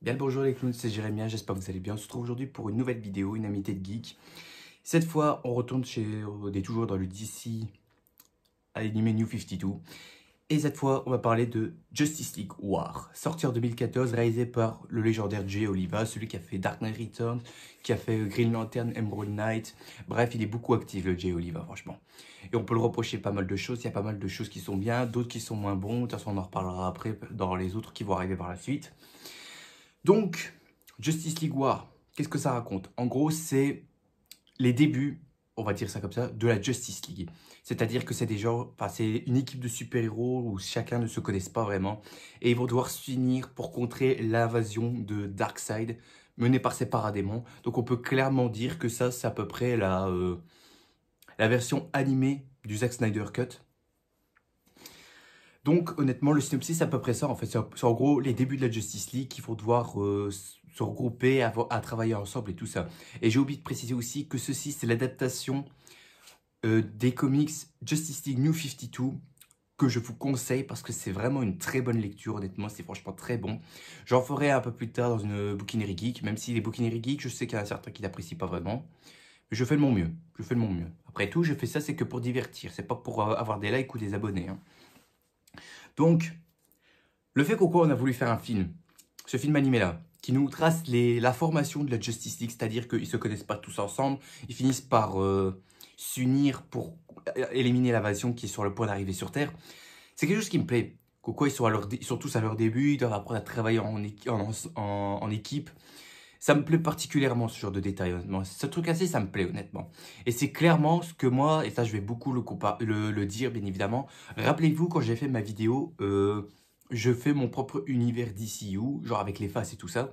Bien le bonjour les clowns, c'est Jérémien, j'espère que vous allez bien. On se retrouve aujourd'hui pour une nouvelle vidéo, une amitié de geek. Cette fois, on retourne on est toujours dans le DC animé New 52. Et cette fois, on va parler de Justice League War, sorti en 2014, réalisé par le légendaire Jay Oliva, celui qui a fait Dark Knight Returns, qui a fait Green Lantern, Emerald Knight. Bref, il est beaucoup actif le Jay Oliva, franchement. Et on peut le reprocher pas mal de choses, il y a pas mal de choses qui sont bien, d'autres qui sont moins bons. De toute façon, on en reparlera après dans les autres qui vont arriver par la suite. Donc, Justice League War, qu'est-ce que ça raconte? En gros, c'est les débuts, on va dire ça comme ça, de la Justice League. C'est-à-dire que c'est des gens, enfin, c'est une équipe de super-héros où chacun ne se connaisse pas vraiment. Et ils vont devoir s'unir pour contrer l'invasion de Darkseid menée par ces paradémons. Donc on peut clairement dire que ça, c'est à peu près la version animée du Zack Snyder Cut. Donc, honnêtement, le synopsis, c'est à peu près ça. En fait, c'est en gros les débuts de la Justice League qui vont devoir se regrouper, à travailler ensemble et tout ça. Et j'ai oublié de préciser aussi que ceci, c'est l'adaptation des comics Justice League New 52 que je vous conseille parce que c'est vraiment une très bonne lecture. Honnêtement, c'est franchement très bon. J'en ferai un peu plus tard dans une bouquinerie geek, même si les bouquineries geek, je sais qu'il y en a certains qui n'apprécient pas vraiment. Mais je fais de mon mieux. Je fais de mon mieux. Après tout, je fais ça, c'est que pour divertir. C'est pas pour avoir des likes ou des abonnés, hein. Donc, le fait qu'on a voulu faire un film, ce film animé-là, qui nous trace la formation de la Justice League, c'est-à-dire qu'ils ne se connaissent pas tous ensemble, ils finissent par s'unir pour éliminer l'invasion qui est sur le point d'arriver sur Terre, c'est quelque chose qui me plaît. Coco, ils sont tous à leur début, ils doivent apprendre à travailler en équipe. Ça me plaît particulièrement ce genre de détails, honnêtement. Ce truc-là, ça me plaît, honnêtement. Et c'est clairement ce que moi, et ça je vais beaucoup le dire, bien évidemment. Rappelez-vous, quand j'ai fait ma vidéo, je fais mon propre univers DCU, genre avec les faces et tout ça.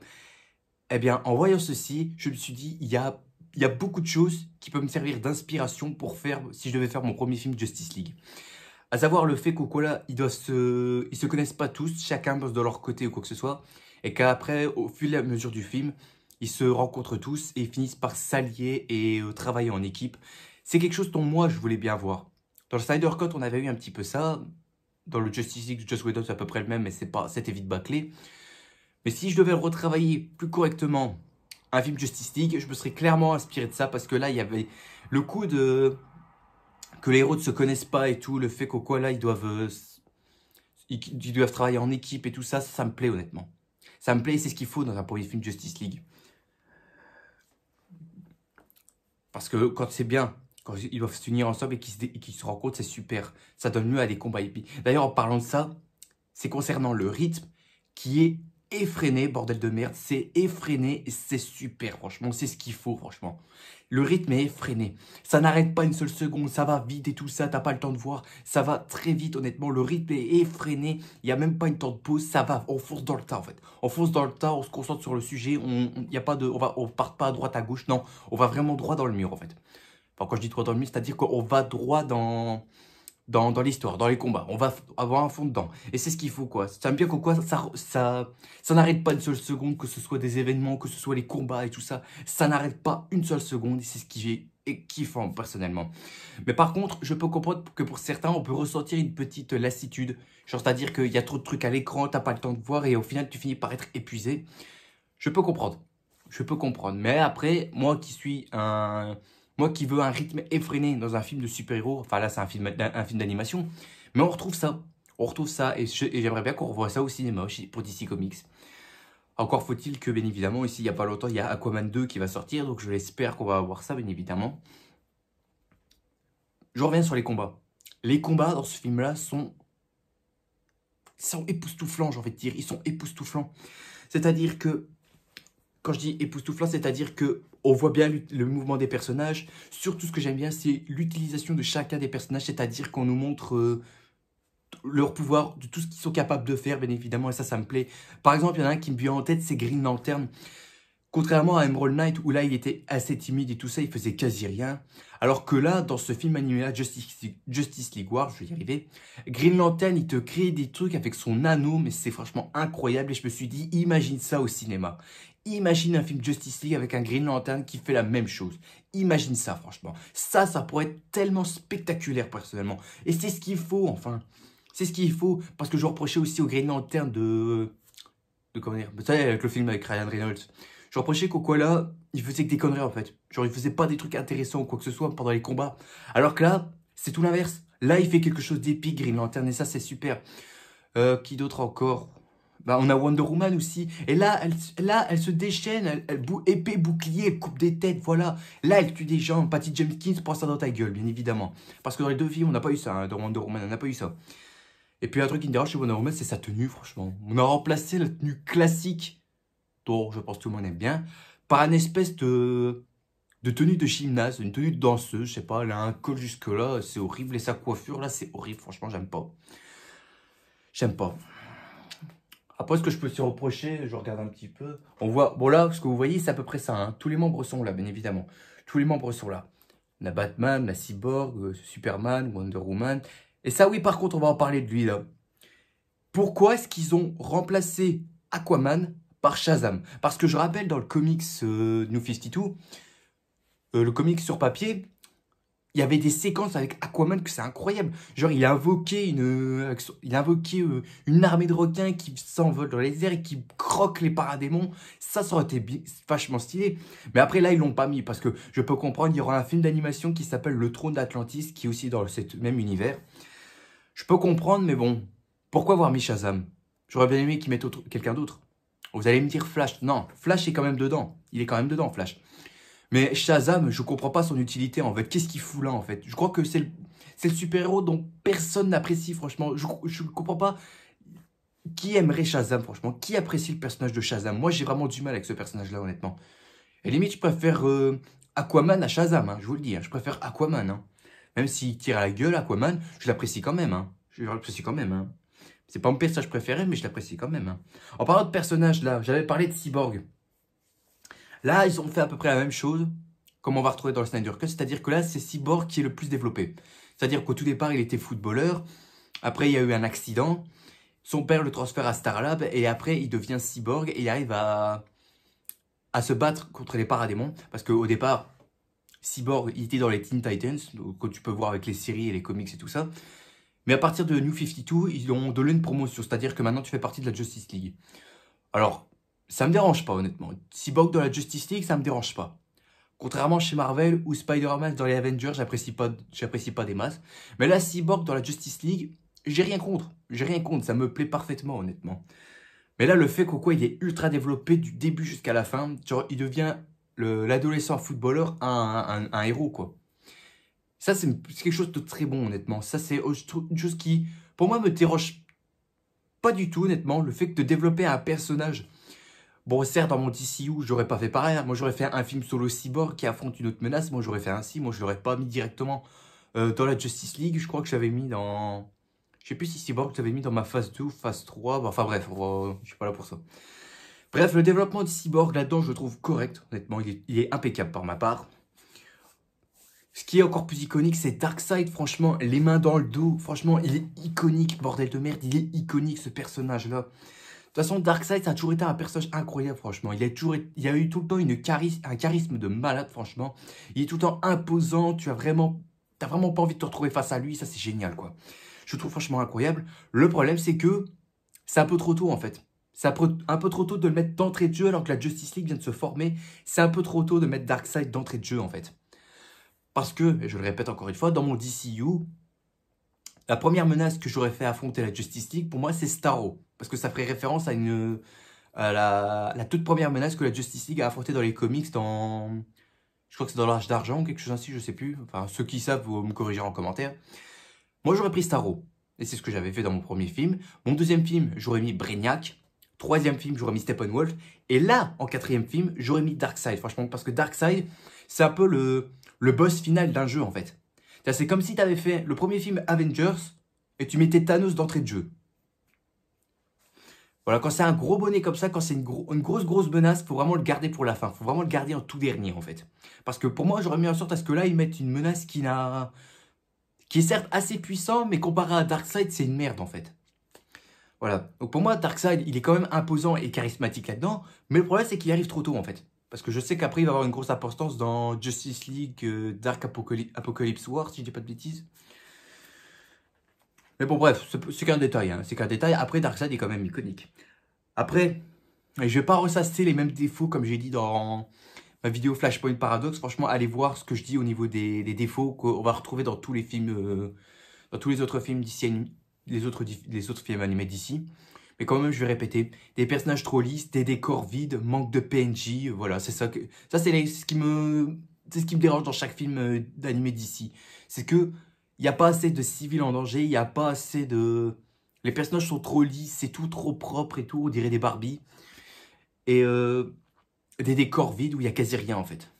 Eh bien, en voyant ceci, je me suis dit, il y a beaucoup de choses qui peuvent me servir d'inspiration pour faire, si je devais faire mon premier film Justice League. À savoir le fait qu'au ils se connaissent pas tous, chacun bosse de leur côté ou quoi que ce soit, et qu'après, au fur et à mesure du film, ils se rencontrent tous et finissent par s'allier et travailler en équipe. C'est quelque chose dont moi je voulais bien voir. Dans le Snyder Cut, on avait eu un petit peu ça. Dans le Justice League, Joss Whedon, c'est à peu près le même, mais c'était vite bâclé. Mais si je devais le retravailler plus correctement, un film Justice League, je me serais clairement inspiré de ça parce que là, il y avait le coup de que les héros ne se connaissent pas et tout, le fait ils doivent travailler en équipe et tout ça, ça me plaît honnêtement. Ça me plaît et c'est ce qu'il faut dans un premier film Justice League. Parce que quand c'est bien, quand ils doivent s'unir ensemble et qu'ils se rencontrent, c'est super. Ça donne lieu à des combats épiques. D'ailleurs, en parlant de ça, c'est concernant le rythme qui est effréné, bordel de merde. C'est effréné et c'est super, franchement. C'est ce qu'il faut, franchement. Le rythme est effréné. Ça n'arrête pas une seule seconde. Ça va vite et tout ça. T'as pas le temps de voir. Ça va très vite, honnêtement. Le rythme est effréné. Il n'y a même pas une temps de pause. Ça va. On fonce dans le tas, en fait. On fonce dans le tas. On se concentre sur le sujet. Y a pas de, on part pas à droite, à gauche. Non. On va vraiment droit dans le mur, en fait. Enfin, quand je dis droit dans le mur, c'est-à-dire qu'on va droit dans l'histoire, dans les combats. On va avoir un fond dedans. Et c'est ce qu'il faut, quoi. Ça me bien quoi, ça n'arrête pas une seule seconde, que ce soit des événements, que ce soit les combats et tout ça. Ça n'arrête pas une seule seconde. Et c'est ce qui est kiffant, personnellement. Mais par contre, je peux comprendre que pour certains, on peut ressentir une petite lassitude. Genre, c'est-à-dire qu'il y a trop de trucs à l'écran, t'as pas le temps de voir et au final, tu finis par être épuisé. Je peux comprendre. Je peux comprendre. Mais après, moi qui veux un rythme effréné dans un film de super-héros, enfin là c'est un film d'animation, mais on retrouve ça. On retrouve ça et j'aimerais bien qu'on revoie ça au cinéma pour DC Comics. Encore faut-il que, bien évidemment, ici il n'y a pas longtemps, il y a Aquaman 2 qui va sortir, donc je l'espère qu'on va avoir ça, bien évidemment. Je reviens sur les combats. Les combats dans ce film-là sont époustouflants, j'ai envie de dire. Ils sont époustouflants. C'est-à-dire que quand je dis époustouflant, c'est-à-dire que on voit bien le mouvement des personnages. Surtout, ce que j'aime bien, c'est l'utilisation de chacun des personnages, c'est-à-dire qu'on nous montre leur pouvoir, de tout ce qu'ils sont capables de faire, bien évidemment, et ça me plaît. Par exemple, il y en a un qui me vient en tête, c'est Green Lantern. Contrairement à Emerald Knight, où là, il était assez timide et tout ça, il faisait quasi rien. Alors que là, dans ce film animé-là, Justice League War, je vais y arriver, Green Lantern, il te crée des trucs avec son anneau, mais c'est franchement incroyable. Et je me suis dit, imagine ça au cinéma. Imagine un film Justice League avec un Green Lantern qui fait la même chose. Imagine ça, franchement. Ça pourrait être tellement spectaculaire, personnellement. Et c'est ce qu'il faut, enfin. C'est ce qu'il faut. Parce que je reprochais aussi au Green Lantern de conneries. Ça, avec le film avec Ryan Reynolds. Je reprochais qu'Okola, il faisait que des conneries en fait. Genre, il faisait pas des trucs intéressants ou quoi que ce soit pendant les combats. Alors que là, c'est tout l'inverse. Là, il fait quelque chose d'épique, Green Lantern, et ça, c'est super. Qui d'autre encore? Bah, on a Wonder Woman aussi. Et là, elle se déchaîne, épée, bouclier, elle coupe des têtes, voilà. Là, elle tue des gens. Patty Jenkins prend ça dans ta gueule, bien évidemment. Parce que dans les deux films, on n'a pas eu ça. Hein, dans Wonder Woman, on n'a pas eu ça. Et puis, un truc qui me dérange chez Wonder Woman, c'est sa tenue, franchement. On a remplacé la tenue classique, dont je pense que tout le monde aime bien, par une espèce de tenue de gymnase, une tenue de danseuse, je sais pas. Elle a un col jusque-là, c'est horrible. Et sa coiffure, là, c'est horrible, franchement, j'aime pas. J'aime pas. Après, ce que je peux se reprocher, je regarde un petit peu. On voit, bon là, ce que vous voyez, c'est à peu près ça. Hein. Tous les membres sont là, bien évidemment. Tous les membres sont là. On a Batman, la Cyborg, Superman, Wonder Woman. Et ça, oui, par contre, on va en parler de lui, là. Pourquoi est-ce qu'ils ont remplacé Aquaman par Shazam? Parce que je rappelle, dans le comics New 52, le comics sur papier, il y avait des séquences avec Aquaman que c'est incroyable. Genre, il a invoqué une armée de requins qui s'envolent dans les airs et qui croquent les paradémons. Ça aurait été vachement stylé. Mais après, là, ils l'ont pas mis parce que je peux comprendre, il y aura un film d'animation qui s'appelle Le Trône d'Atlantis, qui est aussi dans ce même univers. Je peux comprendre, mais bon, pourquoi avoir mis Shazam? J'aurais bien aimé qu'ils mettent quelqu'un d'autre. Vous allez me dire Flash. Non, Flash est quand même dedans. Il est quand même dedans, Flash. Mais Shazam, je comprends pas son utilité en fait. Qu'est-ce qu'il fout là en fait? Je crois que c'est le super-héros dont personne n'apprécie franchement. Je comprends pas qui aimerait Shazam franchement. Qui apprécie le personnage de Shazam? Moi j'ai vraiment du mal avec ce personnage-là honnêtement. Et limite je préfère Aquaman à Shazam, hein, je vous le dis. Hein. Je préfère Aquaman. Hein. Même s'il tire à la gueule, Aquaman, je l'apprécie quand même. Hein. Je l'apprécie quand même. Hein. C'est pas mon personnage préféré, mais je l'apprécie quand même. Hein. En parlant de personnage là, j'avais parlé de Cyborg. Là, ils ont fait à peu près la même chose, comme on va retrouver dans le Snyder Cut, c'est-à-dire que là, c'est Cyborg qui est le plus développé. C'est-à-dire qu'au tout départ, il était footballeur, après il y a eu un accident, son père le transfère à Starlab, et après il devient Cyborg, et il arrive à se battre contre les paradémons, parce qu'au départ, Cyborg, il était dans les Teen Titans, que tu peux voir avec les séries et les comics et tout ça, mais à partir de New 52, ils ont donné une promotion, c'est-à-dire que maintenant tu fais partie de la Justice League. Alors, ça me dérange pas, honnêtement. Cyborg dans la Justice League, ça me dérange pas. Contrairement chez Marvel ou Spider-Man dans les Avengers, j'apprécie pas des masses. Mais là, Cyborg dans la Justice League, j'ai rien contre. J'ai rien contre, ça me plaît parfaitement, honnêtement. Mais là, le fait qu'au il est ultra développé du début jusqu'à la fin, genre, il devient l'adolescent footballeur un héros, quoi. Ça, c'est quelque chose de très bon, honnêtement. Ça, c'est une chose qui, pour moi, me dérange pas du tout, honnêtement. Le fait de développer un personnage. Bon, certes, dans mon DCU, j'aurais pas fait pareil. Moi, j'aurais fait un film solo cyborg qui affronte une autre menace. Moi, j'aurais fait ainsi. Moi, je l'aurais pas mis directement dans la Justice League. Je crois que je l'avais mis dans... Je sais plus si Cyborg, je l'avais mis dans ma phase 2 ou phase 3. Enfin bref, je suis pas là pour ça. Bref, le développement de Cyborg, là-dedans, je le trouve correct. Honnêtement, il est impeccable par ma part. Ce qui est encore plus iconique, c'est Darkseid. Franchement, les mains dans le dos. Franchement, il est iconique, bordel de merde. Il est iconique, ce personnage-là. De toute façon, Darkseid, ça a toujours été un personnage incroyable, franchement. Il a eu tout le temps un charisme de malade, franchement. Il est tout le temps imposant. T'as vraiment pas envie de te retrouver face à lui. Ça, c'est génial, quoi. Je le trouve franchement incroyable. Le problème, c'est que c'est un peu trop tôt, en fait. C'est un peu trop tôt de le mettre d'entrée de jeu alors que la Justice League vient de se former. C'est un peu trop tôt de mettre Darkseid d'entrée de jeu, en fait. Parce que, et je le répète encore une fois, dans mon DCU, la première menace que j'aurais fait affronter la Justice League, pour moi, c'est Starro. Parce que ça ferait référence à la toute première menace que la Justice League a affrontée dans les comics dans... Je crois que c'est dans l'Arche d'Argent ou quelque chose ainsi, je sais plus. Enfin, ceux qui savent, vous me corriger en commentaire. Moi, j'aurais pris Starro. Et c'est ce que j'avais fait dans mon premier film. Mon deuxième film, j'aurais mis Brainiac. Troisième film, j'aurais mis Steppenwolf. Et là, en quatrième film, j'aurais mis Darkseid. Franchement, parce que Darkseid, c'est un peu le boss final d'un jeu, en fait. C'est comme si tu avais fait le premier film Avengers et tu mettais Thanos d'entrée de jeu. Voilà, quand c'est un gros bonnet comme ça, quand c'est une grosse menace, faut vraiment le garder pour la fin. Faut vraiment le garder en tout dernier, en fait. Parce que pour moi, j'aurais mis en sorte à ce que là, ils mettent une menace qui est certes assez puissant, mais comparé à Darkseid, c'est une merde, en fait. Voilà. Donc pour moi, Darkseid, il est quand même imposant et charismatique là-dedans. Mais le problème, c'est qu'il arrive trop tôt, en fait. Parce que je sais qu'après, il va avoir une grosse importance dans Justice League, Dark Apocalypse War, si je dis pas de bêtises. Mais bon, bref, c'est qu'un détail. Hein. C'est qu'un détail. Après, Darkseid est quand même iconique. Après, Et je vais pas ressasser les mêmes défauts comme j'ai dit dans ma vidéo Flashpoint Paradox. Franchement, allez voir ce que je dis au niveau des défauts qu'on va retrouver dans tous les films, dans tous les autres films d'ici, les autres films animés d'ici. Mais quand même, je vais répéter, des personnages trop lisses, des décors vides, manque de PNJ, voilà, c'est ça c'est ce qui me dérange dans chaque film d'animé d'ici. C'est que il n'y a pas assez de civils en danger, il n'y a pas assez de... Les personnages sont trop lisses, c'est tout trop propre et tout, on dirait des Barbie. Et des décors vides où il n'y a quasi rien en fait.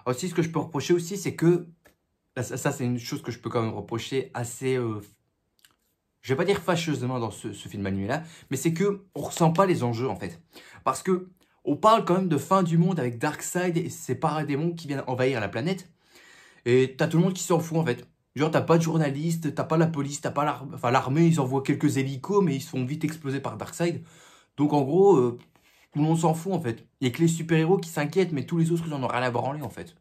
Aussi, ce que je peux reprocher aussi, c'est que... Ça c'est une chose que je peux quand même reprocher assez... je vais pas dire fâcheusement dans ce film animé là, mais c'est que on ressent pas les enjeux en fait. Parce que on parle quand même de fin du monde avec Darkseid et ses paradémons qui viennent envahir la planète. Et t'as tout le monde qui s'en fout en fait. Genre t'as pas de journalistes, t'as pas la police, t'as pas l'armée. Enfin l'armée ils envoient quelques hélicos mais ils se font vite exploser par Darkseid. Donc en gros, tout le monde s'en fout en fait. Il y a que les super-héros qui s'inquiètent mais tous les autres ils en ont rien à branler en fait.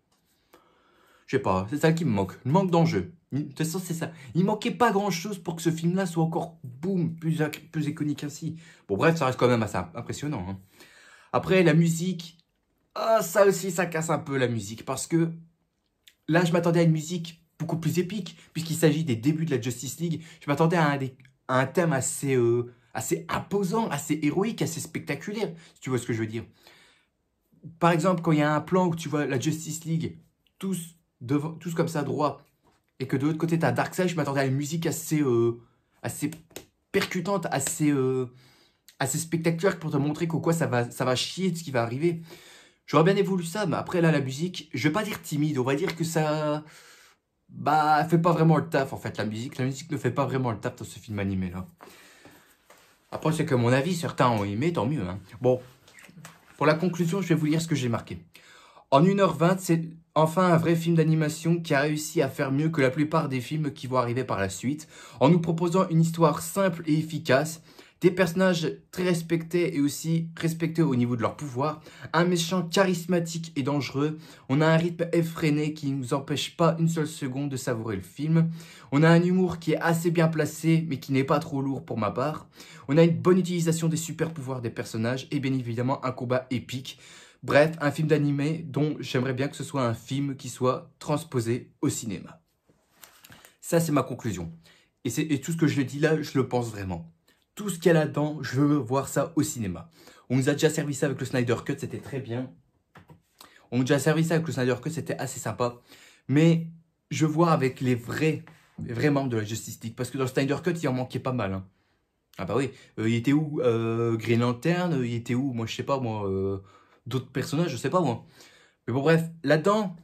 Je sais pas, c'est ça qui me manque. Le manque d'enjeu. De toute façon, c'est ça. Il manquait pas grand-chose pour que ce film-là soit encore, boum, plus iconique ainsi. Bon, bref, ça reste quand même assez impressionnant. Hein. Après, la musique. Ah, ça aussi, ça casse un peu la musique. Parce que là, je m'attendais à une musique beaucoup plus épique. Puisqu'il s'agit des débuts de la Justice League. Je m'attendais à un thème assez imposant, assez héroïque, assez spectaculaire. Si tu vois ce que je veux dire. Par exemple, quand il y a un plan où tu vois la Justice League, tous comme ça droit, et que de l'autre côté tu as Darkseid, je m'attendais à une musique assez percutante, assez spectaculaire pour te montrer qu'au quoi ça va chier de ce qui va arriver. J'aurais bien voulu ça, mais après là la musique, je vais pas dire timide, on va dire que ça fait pas vraiment le taf en fait la musique ne fait pas vraiment le taf dans ce film animé là. Après c'est que mon avis, certains ont aimé, tant mieux hein. Bon, pour la conclusion, je vais vous lire ce que j'ai marqué. En 1h20, c'est enfin un vrai film d'animation qui a réussi à faire mieux que la plupart des films qui vont arriver par la suite, en nous proposant une histoire simple et efficace, des personnages très respectés et aussi respectés au niveau de leur pouvoir, un méchant charismatique et dangereux, on a un rythme effréné qui ne nous empêche pas une seule seconde de savourer le film, on a un humour qui est assez bien placé mais qui n'est pas trop lourd pour ma part, on a une bonne utilisation des super pouvoirs des personnages et bien évidemment un combat épique. Bref, un film d'animé dont j'aimerais bien que ce soit un film qui soit transposé au cinéma. Ça, c'est ma conclusion. Et tout ce que je dis là, je le pense vraiment. Tout ce qu'il y a là-dedans, je veux voir ça au cinéma. On nous a déjà servi ça avec le Snyder Cut, c'était très bien. On nous a déjà servi ça avec le Snyder Cut, c'était assez sympa. Mais je veux voir avec les vrais membres de la Justice League. Parce que dans le Snyder Cut, il en manquait pas mal. Hein. Ah bah oui, il était où Green Lantern, il était où moi, je sais pas, moi... d'autres personnages, je sais pas moi. Mais bon bref, là-dedans,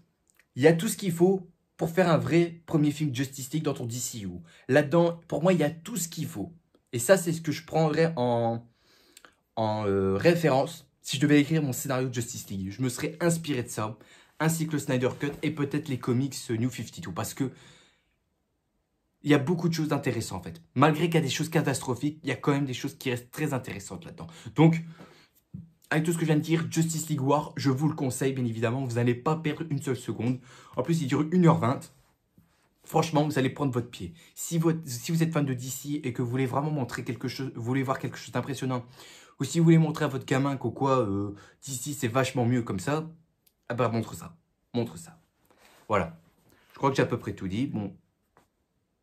il y a tout ce qu'il faut pour faire un vrai premier film Justice League dans ton DCU. Là-dedans, pour moi, il y a tout ce qu'il faut. Et ça, c'est ce que je prendrais en référence si je devais écrire mon scénario de Justice League. Je me serais inspiré de ça, ainsi que le Snyder Cut et peut-être les comics New 52. Parce que il y a beaucoup de choses intéressantes en fait. Malgré qu'il y a des choses catastrophiques, il y a quand même des choses qui restent très intéressantes là-dedans. Donc, avec tout ce que je viens de dire, Justice League War, je vous le conseille, bien évidemment. Vous n'allez pas perdre une seule seconde. En plus, il dure 1h20. Franchement, vous allez prendre votre pied. Si vous êtes fan de DC et que vous voulez vraiment montrer quelque chose, vous voulez voir quelque chose d'impressionnant, ou si vous voulez montrer à votre gamin qu'au quoi DC c'est vachement mieux comme ça, ah bah montre ça. Montre ça. Voilà. Je crois que j'ai à peu près tout dit. Bon.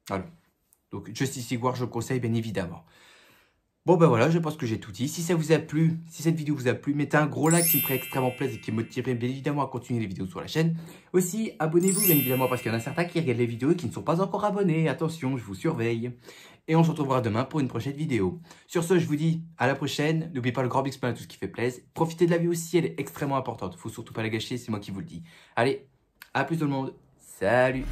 Voilà. Donc, Justice League War, je le conseille, bien évidemment. Bon ben voilà, je pense que j'ai tout dit. Si ça vous a plu, si cette vidéo vous a plu, mettez un gros like qui me ferait extrêmement plaisir et qui me motiverait bien évidemment à continuer les vidéos sur la chaîne. Aussi, abonnez-vous bien évidemment parce qu'il y en a certains qui regardent les vidéos et qui ne sont pas encore abonnés. Attention, je vous surveille. Et on se retrouvera demain pour une prochaine vidéo. Sur ce, je vous dis à la prochaine. N'oubliez pas le grand big smile à tout ce qui fait plaisir. Profitez de la vie aussi, elle est extrêmement importante. Faut surtout pas la gâcher, c'est moi qui vous le dis. Allez, à plus tout le monde. Salut.